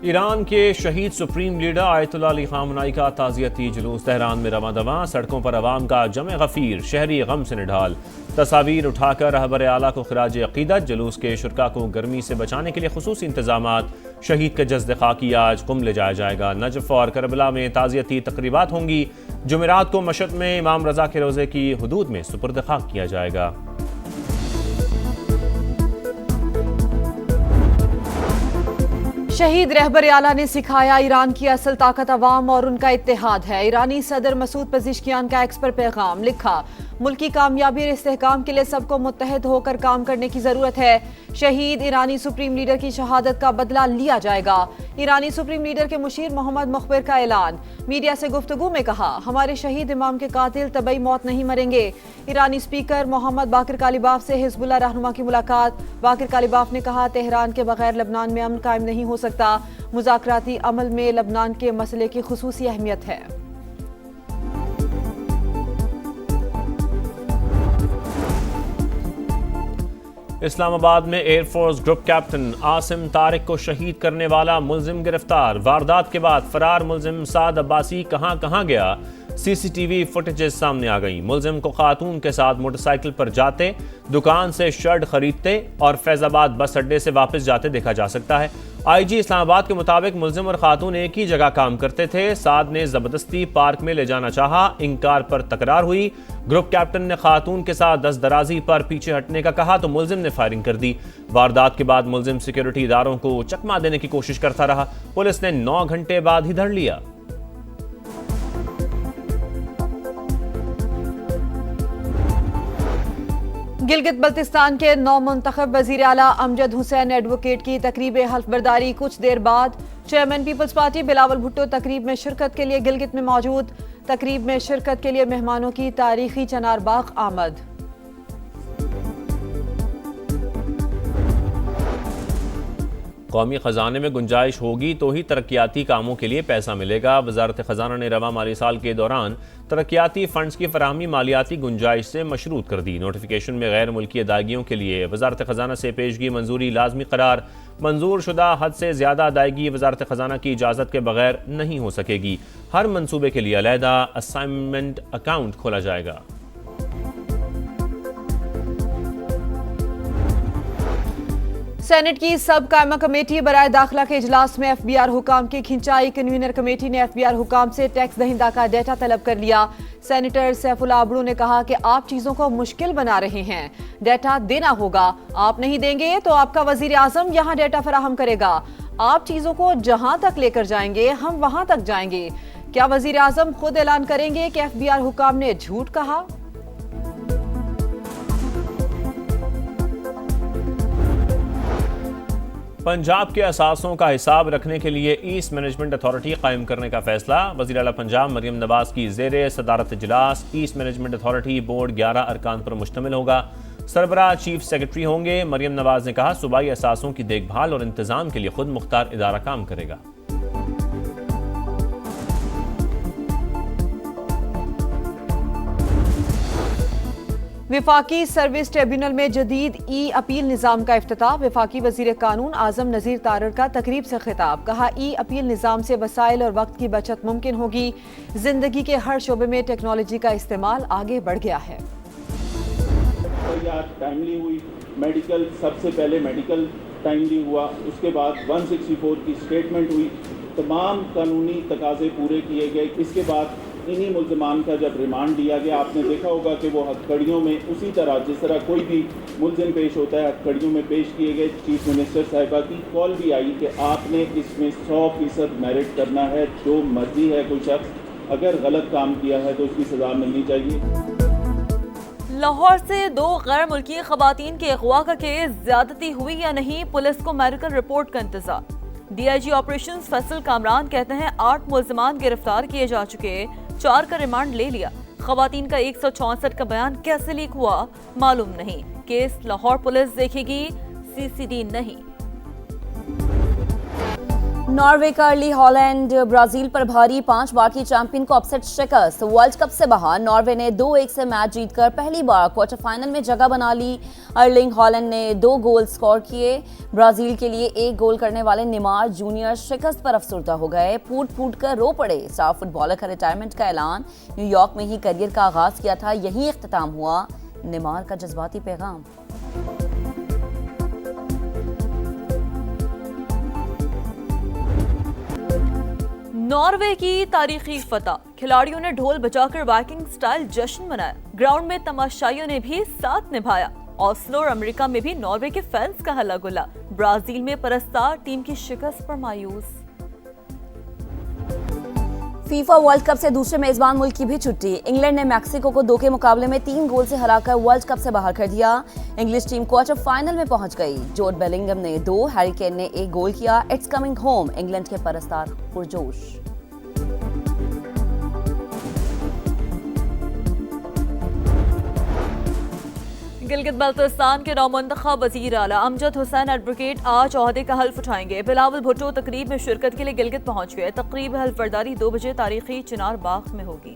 Iran के शहीद supreme leader Ayatollah Ali खामनाई का ताज़ियती जुलूस तेहरान में रवां दवा। सड़कों पर अवाम का जमे गफीर, शहरी गम से निढाल। तस्वीर उठाकर रहबर आला को खिराज अकीदत। जुलूस के शुरका को गर्मी से बचाने के लिए खुसूसी इंतजामात। शहीद के जज्द खाकी आज कुम ले जाया जाएगा। नजफ और करबला में ताज़ियती तकरीबात होंगी। जुमेरात को मशहद में इमाम रजा के रोज़े की हुदूद में सुपुर्द खाक किया जाएगा। शहीद रहबर आला ने सिखाया, ईरान की असल ताकत अवाम और उनका इत्तेहाद है। ईरानी सदर मसूद पज़ेश्कियान का एक्स पर पैगाम लिखा, मुल्की कामयाबी और इस्तेहकाम के लिए सबको मुत्तहद होकर काम करने की जरूरत है। शहीद ईरानी सुप्रीम लीडर की शहादत का बदला लिया जाएगा। ईरानी सुप्रीम लीडर के मुशीर मोहम्मद मुखबिर का ऐलान। मीडिया से गुफ्तगू में कहा, हमारे शहीद इमाम के कातिल तबई मौत नहीं मरेंगे। ईरानी स्पीकर मोहम्मद बाकिर कालिबाफ से हिजबुल्लाह रहनुमा की मुलाकात। बाकिर कालिबाफ ने कहा, तेहरान के बगैर लबनान में अमन कायम नहीं हो सकता। मुज़ाकराती अमल में लबनान के मसले की खुसूसी अहमियत है। इस्लामाबाद में air force group captain Asim Tariq को शहीद करने वाला मुलजिम गिरफ्तार। वारदात के बाद फरार मुलजिम साद अब्बासी कहां गया, सीसीटीवी फुटेजेस सामने आ गई। मुलजिम को खातून के साथ मोटरसाइकिल पर जाते, दुकान से शर्ट खरीदते और फैजाबाद बस अड्डे से वापस जाते देखा जा सकता है। आईजी इस्लामाबाद के मुताबिक मुलजिम और खातून एक ही जगह काम करते थे। साद ने जबरदस्ती पार्क में ले जाना चाहा, इंकार पर तकरार हुई। ग्रुप कैप्टन ने खातून के साथ दस्त दराजी पर पीछे हटने का कहा तो मुलजिम ने फायरिंग कर दी। वारदात के बाद मुलजिम सिक्योरिटी इदारों को चकमा देने की कोशिश करता रहा। पुलिस ने 9 घंटे बाद ही धर लिया। गिलगित बल्तिस्तान के नौ मुंतखब वजीर आला अमजद हुसैन एडवोकेट की तकरीब हल्फबरदारी। कुछ देर बाद chairman peoples party Bilawal Bhutto तकरीब में शिरकत के लिए गिलगित में मौजूद। तकरीब में शिरकत के लिए मेहमानों की तारीखी चनारबाग आमद। कौमी खजाने में गुंजाइश होगी तो ही तरक्याती कामों के लिए पैसा मिलेगा। वजारत खजाना ने रवा माली साल के दौरान तरक्याती फंड्स की फराहमी मालियाती गुंजाइश से मशरूत कर दी। नोटिफिकेशन में गैर मुल्की अदायगियों के लिए वजारत खजाना से पेशगी मंजूरी लाजमी करार। मंजूर शुदा हद से ज्यादा अदायगी वजारत खजाना की इजाज़त के बगैर नहीं हो सकेगी। हर मनसूबे के लिए अलहदा असाइनमेंट अकाउंट खोला जाएगा। सेनेट की सब कायमा कमेटी बराए दाखिला के इजलास में एफबीआर हुकाम की खिंचाई। कन्वीनर कमेटी ने एफबीआर हुकाम से टैक्स दहिंदा का डेटा तलब कर लिया। सेनेटर सैफुल्लाह अबड़ू ने कहा कि आप चीजों को मुश्किल बना रहे हैं, डेटा देना होगा। आप नहीं देंगे तो आपका वजीर आजम यहां डेटा फराहम करेगा। आप चीजों को जहां तक लेकर जाएंगे हम वहां तक जाएंगे। क्या वजीर आजम खुद ऐलान करेंगे कि एफबीआर हुकाम ने झूठ कहा? पंजाब के असासों का हिसाब रखने के लिए ईस्ट मैनेजमेंट अथॉरिटी कायम करने का फैसला। वज़ीर आला पंजाब मरियम नवाज की ज़ेरे सदारत इजलास ईस्ट मैनेजमेंट अथॉरिटी बोर्ड 11 अरकान पर मुश्तमिल होगा। सरबराह चीफ सेक्रेटरी होंगे। मरियम नवाज ने कहा, सूबाई असासों की देखभाल और इंतजाम के लिए खुद मुख्तार इदारा काम करेगा। विफाकी सर्विस ट्रिब्यूनल में जदीद ई अपील निज़ाम का इफ्तिताह। विफाकी वजीर कानून आजम नज़ीर तारड़ का तकरीब से खिताब। कहा, ई अपील निज़ाम से वसाइल और वक्त की बचत मुमकिन होगी। जिंदगी के हर शोबे में टेक्नोलॉजी का इस्तेमाल आगे बढ़ गया है। टाइमली हुई मेडिकल, सबसे पहले मेडिकल टाइमली हुआ, उसके बाद 164 की स्टेटमेंट हुई, तमाम कानूनी तकाजे पूरे किए गए। इसके बाद इन्हीं मुल्ज़मान का जब रिमांड दिया गया, आपने देखा होगा कि वो हथकड़ियों में उसी तरह जिस तरह कोई भी मुल्ज़िम पेश होता है हथकड़ियों में पेश किए गए। चीफ मिनिस्टर साहिबा की कॉल भी आई कि आपने इसमें 100% मेरिट करना है। जो मर्जी है कोई शख्स अगर गलत काम किया है तो उसकी सज़ा मिलनी चाहिए। लाहौर से 2 गैर मुल्की खवातीन के अगवा का केस, ज्यादती हुई या नहीं, पुलिस को मेडिकल रिपोर्ट का इंतजार। डीआईजी ऑपरेशंस फैसल कामरान कहते हैं 8 मुल्ज़िमान गिरफ्तार किए जा चुके, 4 का रिमांड ले लिया। खवातीन का 164 का बयान कैसे लीक हुआ मालूम नहीं। केस लाहौर पुलिस देखेगी, सीसीडी नहीं। नॉर्वे का अर्ली हॉलैंड ब्राजील पर भारी 5 बार की चैंपियन को अपसेट शिकस्त। वर्ल्ड कप से बाहर नॉर्वे ने 2-1 से मैच जीतकर पहली बार क्वार्टर फाइनल में जगह बना ली। अर्लिंग हॉलैंड ने 2 गोल स्कोर किए। ब्राजील के लिए 1 गोल करने वाले नेमार जूनियर शिकस्त पर अफसरदा हो गए। फूट फूट कर रो पड़े। स्टार फुटबॉलर का रिटायरमेंट का ऐलान। न्यूयॉर्क में ही करियर का आगाज किया था, यही इख्तिताम हुआ। नेमार का जज्बाती पैगाम। नॉर्वे की तारीखी फतह। खिलाड़ियों ने ढोल बजाकर वाइकिंग स्टाइल जश्न मनाया। ग्राउंड में तमाशाइयों ने भी साथ निभाया। ऑस्लो और अमेरिका में भी नॉर्वे के फैंस का हल्ला गुल्ला। ब्राजील में परस्तार टीम की शिकस्त पर मायूस। फीफा वर्ल्ड कप से दूसरे मेजबान मुल्क की भी छुट्टी। इंग्लैंड ने मैक्सिको को 2 के मुकाबले में 3 गोल से हराकर वर्ल्ड कप से बाहर कर दिया। इंग्लिश टीम क्वार्टर फाइनल में पहुंच गई। जोड बेलिंगम ने 2, हैरी केन ने 1 गोल किया। It's coming home. इंग्लैंड के परस्तार पुरजोश। गिलगित बल्तिस्तान के नौमुंतखब वजीर आला अमजद हुसैन एडवोकेट आज ओहदे का हल्फ उठाएंगे। बिलावल भुट्टो तकरीब में शिरकत के लिए गिलगित पहुंच गए। तकरीब हल्फबरदारी 2 बजे तारीखी चिनार बाग में होगी।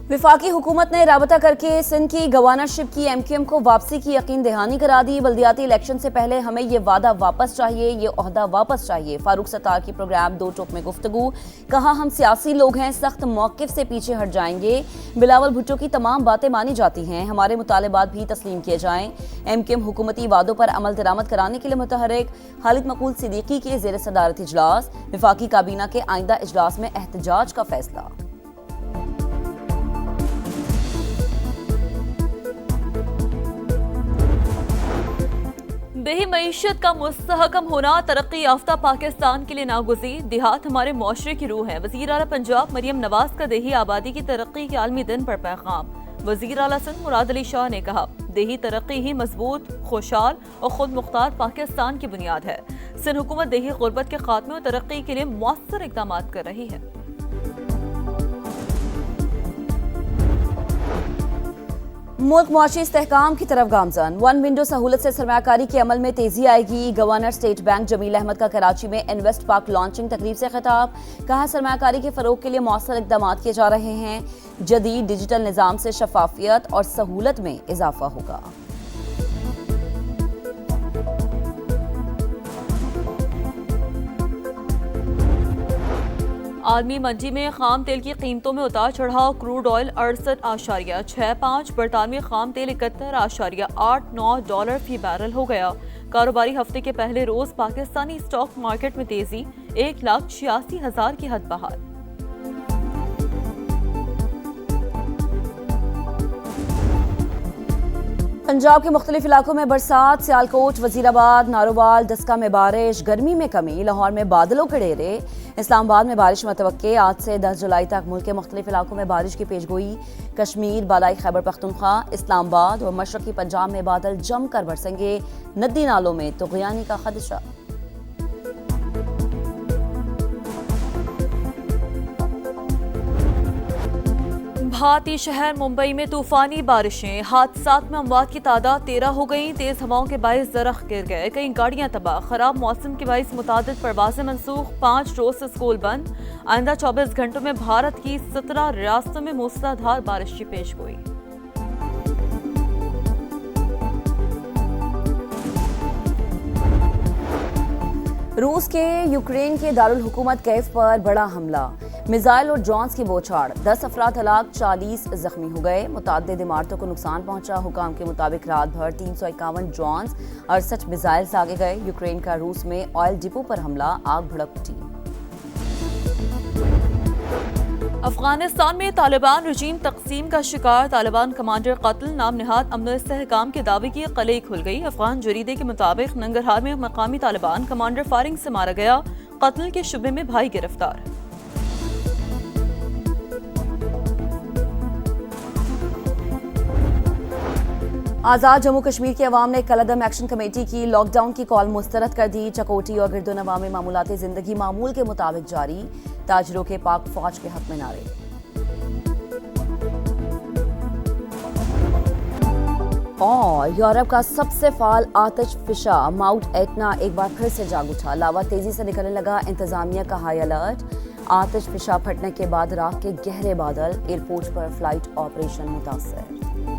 विफाकी हुकूमत ने राबता करके सिंध की गवर्नरशिप की MQM को वापसी की यकीन दहानी करा दी। बल्दियाती इलेक्शन से पहले हमें ये वादा वापस चाहिए, ये ओहदा वापस चाहिए। फारूक सत्तार की प्रोग्राम 2 टोक में गुफ्तगू। कहा हम सियासी लोग हैं, सख्त मौकिफ से पीछे हट जाएंगे। बिलावल भुट्टो की तमाम बातें मानी जाती हैं, हमारे मुतालिबात भी तस्लीम किए जाएं। MQM हुकूमती वादों पर अमल दरामद कराने के लिए मुतहरिक। खालिद मकूल सिद्दीकी के ज़ेर सदारत इजलास। विफाकी काबीना के आइंदा इजलास में एहतजाज का फैसला। देही मईशत का मुस्तहकम होना तरक्की याफ्ता पाकिस्तान के लिए नागुज़ीर। देहात हमारे मुआशरे की रूह है। वज़ीर आला पंजाब मरियम नवाज का देही आबादी की तरक्की के आलमी दिन पर पैगाम। वज़ीर आला सिंध मुराद अली शाह ने कहा, देही तरक्की ही मजबूत, खुशहाल और खुद मुख्तार पाकिस्तान की बुनियाद है। सिंध हुकूमत देही गुर्बत के खात्मे और तरक्की के लिए मौसर इक़दाम कर रही है। मुल्क मुआशी इस्तेहकाम की तरफ गामजन। 1 विंडो सहूलत से सरमायाकारी के अमल में तेजी आएगी। Governor state bank Jameel Ahmed का कराची में इन्वेस्ट पार्क लॉन्चिंग तकरीब से खिताब। कहा सरमायाकारी के फरोग के लिए मौसर इक़दाम किए जा रहे हैं। जदीद डिजिटल निज़ाम से शफाफियत और सहूलत में इजाफा होगा। आलमी मंडी में खाम तेल की कीमतों में उतार चढ़ाव। क्रूड ऑयल 68.65, बरतानवी खाम तेल 71.89 डॉलर फी बैरल हो गया। कारोबारी हफ्ते के पहले रोज पाकिस्तानी स्टॉक मार्केट में तेजी। 1,86,000 की हद बहाल। पंजाब के मुख्तलिफ इलाकों में बरसात। सियालकोट, वजीराबाद, नारोवाल, डस्का में बारिश। गर्मी में कमी। लाहौर में बादलों के डेरे। इस्लामाबाद में बारिश मतवक्के। आज से 10 जुलाई तक मुल्क के मुख्तलिफ इलाकों में बारिश की पेशगोई। कश्मीर, बालाई खैबर पख्तूनख्वा, इस्लामाबाद और मशरकी पंजाब में बादल जमकर बरसेंगे। नदी नालों में तुग़यानी का खदशा। भारतीय शहर मुंबई में तूफानी बारिशें। हादसात में अमवात की तादाद 13 हो गई। तेज हवाओं के बायस दरख्त गिर गए। कई गाड़ियां तबाह। खराब मौसम के बायस मुतादिद परवाजें मनसूख। 5 रोज से स्कूल बंद। आइंदा 24 घंटों में भारत की 17 रियासतों में मूसलाधार बारिश की पेशगोई। रूस के यूक्रेन के दारुल हुकूमत कैफ पर बड़ा हमला। मिसाइल और ड्रोन्स की बौछार। 10 अफराद हलाक, 40 जख्मी हो गए। मुताद्दिद इमारतों को नुकसान पहुंचा। हुकाम के मुताबिक रात भर 351 ड्रोन्स, 68 मिसाइल दागे गए। यूक्रेन का रूस में ऑयल डिपो पर हमला, आग भड़क उठी। अफगानिस्तान में तालिबान रजीम तकसीम का शिकार। तालिबान कमांडर कत्ल। नाम निहाद अमन इस्तेहकाम के दावे की कलई खुल गई। अफगान जरीदे के मुताबिक नंगरहार में मकामी तालिबान कमांडर फायरिंग से मारा गया। कत्ल के शुबे में भाई गिरफ्तार। आज़ाद जम्मू कश्मीर के अवाम ने कलअदम एक्शन कमेटी की लॉकडाउन की कॉल मुस्तरद कर दी। चकोटी और गिरदोनवा में मामूलाती जिंदगी मामूल के मुताबिक जारी। ताजरों के पाक फौज के हक में नारे। और यूरोप का सबसे फाल आतिश फिशा माउंट एटना एक बार फिर से जाग उठा। लावा तेजी से निकलने लगा, इंतजामिया का हाई अलर्ट। आतिश फिशा फटने के बाद राख के गहरे बादल, एयरपोर्ट पर फ्लाइट ऑपरेशन मुतासर।